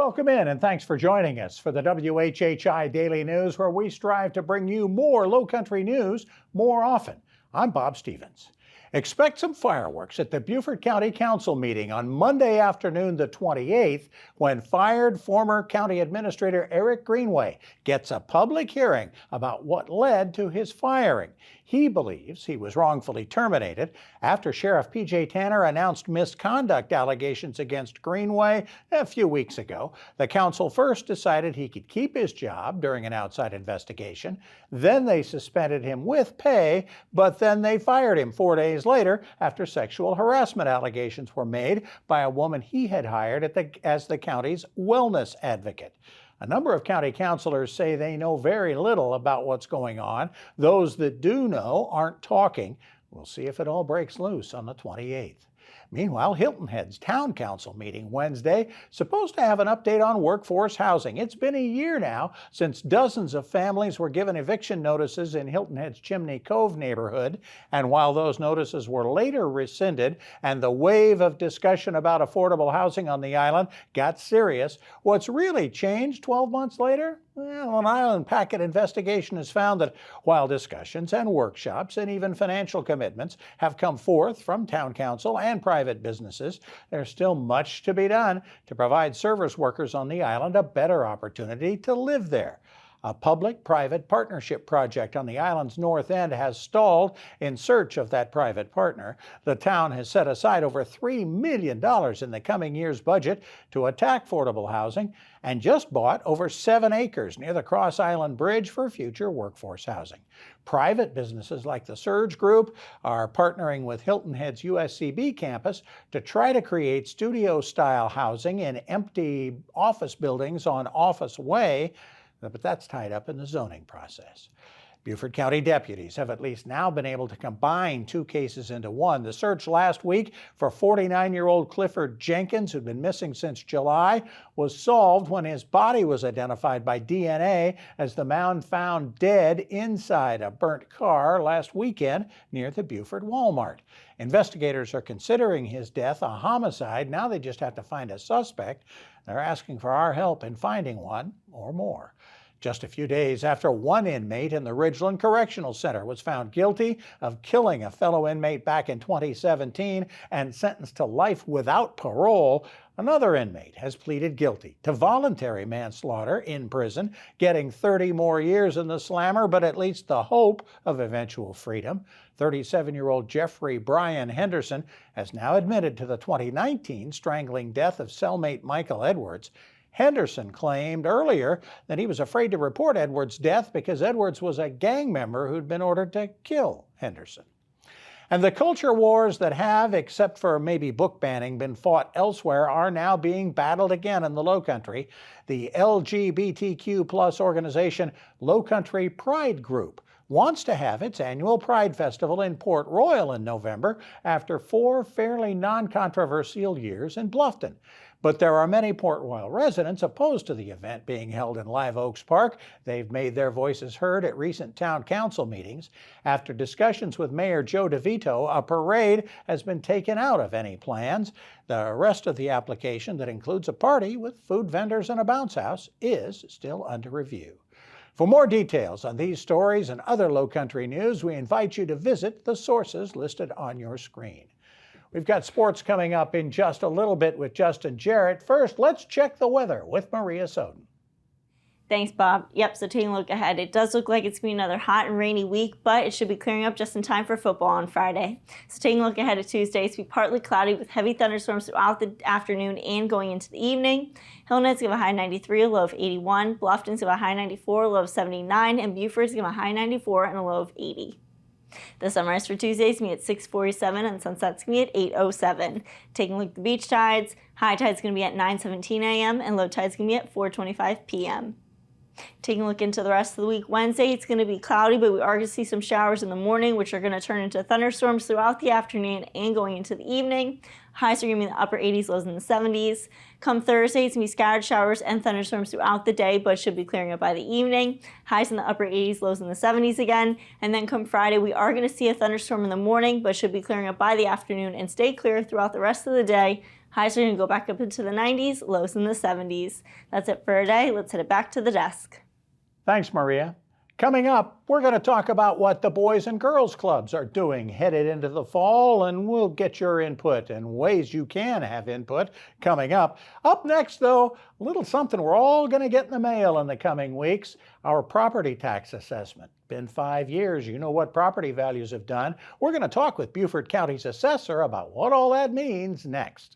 Welcome in and thanks for joining us for the WHHI Daily News, where we strive to bring you more Lowcountry news more often. I'm Bob Stevens. Expect some fireworks at the Beaufort County Council meeting on Monday afternoon, the 28th, when fired former County Administrator Eric Greenway gets a public hearing about what led to his firing. He believes he was wrongfully terminated after Sheriff P.J. Tanner announced misconduct allegations against Greenway a few weeks ago. The council first decided he could keep his job during an outside investigation. Then they suspended him with pay, but then they fired him 4 days later after sexual harassment allegations were made by a woman he had hired as the county's wellness advocate. A number of county councilors say they know very little about what's going on. Those that do know aren't talking. We'll see if it all breaks loose on the 28th. Meanwhile, Hilton heads town council meeting Wednesday, supposed to have an update on workforce housing. It's been a year now since dozens of families were given eviction notices in Hilton Head's Chimney Cove neighborhood. And while those notices were later rescinded and the wave of discussion about affordable housing on the island got serious, what's really changed 12 months later? Well, an island packet investigation has found that while discussions and workshops and even financial commitments have come forth from town council and private businesses, there's still much to be done to provide service workers on the island a better opportunity to live there. A public-private partnership project on the island's north end has stalled in search of that private partner. The town has set aside over $3 million in the coming year's budget to attack affordable housing and just bought over 7 acres near the Cross Island Bridge for future workforce housing. Private businesses like the Surge Group are partnering with Hilton Head's USCB campus to try to create studio-style housing in empty office buildings on Office Way, but that's tied up in the zoning process. Beaufort County deputies have at least now been able to combine 2 cases into one. The search last week for 49-year-old Clifford Jenkins, who'd been missing since July, was solved when his body was identified by DNA as the man found dead inside a burnt car last weekend near the Beaufort Walmart. Investigators are considering his death a homicide. Now they just have to find a suspect. They're asking for our help in finding one or more. Just a few days after one inmate in the Ridgeland Correctional Center was found guilty of killing a fellow inmate back in 2017 and sentenced to life without parole, another inmate has pleaded guilty to voluntary manslaughter in prison, getting 30 more years in the slammer, but at least the hope of eventual freedom. 37-year-old Jeffrey Brian Henderson has now admitted to the 2019 strangling death of cellmate Michael Edwards. Henderson claimed earlier that he was afraid to report Edwards' death because Edwards was a gang member who'd been ordered to kill Henderson. And the culture wars that have, except for maybe book banning, been fought elsewhere are now being battled again in the Lowcountry. The LGBTQ+ organization Lowcountry Pride Group wants to have its annual Pride Festival in Port Royal in November after 4 fairly non-controversial years in Bluffton. But there are many Port Royal residents opposed to the event being held in Live Oaks Park. They've made their voices heard at recent town council meetings. After discussions with Mayor Joe DeVito, a parade has been taken out of any plans. The rest of the application, that includes a party with food vendors and a bounce house, is still under review. For more details on these stories and other Lowcountry news, we invite you to visit the sources listed on your screen. We've got sports coming up in just a little bit with Justin Jarrett. First, let's check the weather with Maria Soden. Thanks, Bob. Yep, so taking a look ahead, it does look like it's going to be another hot and rainy week, but it should be clearing up just in time for football on Friday. So taking a look ahead at Tuesday, it's going to be partly cloudy with heavy thunderstorms throughout the afternoon and going into the evening. Hilton's going to have a high 93, a low of 81. Bluffton's going to have a high 94, a low of 79. And Beaufort's going to have a high 94 and a low of 80. The sunrise for Tuesday is going to be at 6:47 and sunset's going to be at 8:07. Taking a look at the beach tides, high tide's going to be at 9:17 a.m. and low tide's going to be at 4:25 p.m. Taking a look into the rest of the week, Wednesday it's going to be cloudy, but we are going to see some showers in the morning, which are going to turn into thunderstorms throughout the afternoon and going into the evening. Highs are going to be in the upper 80s, lows in the 70s. Come Thursday, it's going to be scattered showers and thunderstorms throughout the day, but should be clearing up by the evening. Highs in the upper 80s, lows in the 70s again. And then come Friday, we are going to see a thunderstorm in the morning, but should be clearing up by the afternoon and stay clear throughout the rest of the day. Highs are going to go back up into the 90s, lows in the 70s. That's it for today. Let's head it back to the desk. Thanks, Maria. Coming up, we're going to talk about what the Boys and Girls Clubs are doing headed into the fall, and we'll get your input and ways you can have input coming up. Up next, though, a little something we're all going to get in the mail in the coming weeks, our property tax assessment. Been 5 years, you know what property values have done. We're going to talk with Beaufort County's assessor about what all that means next.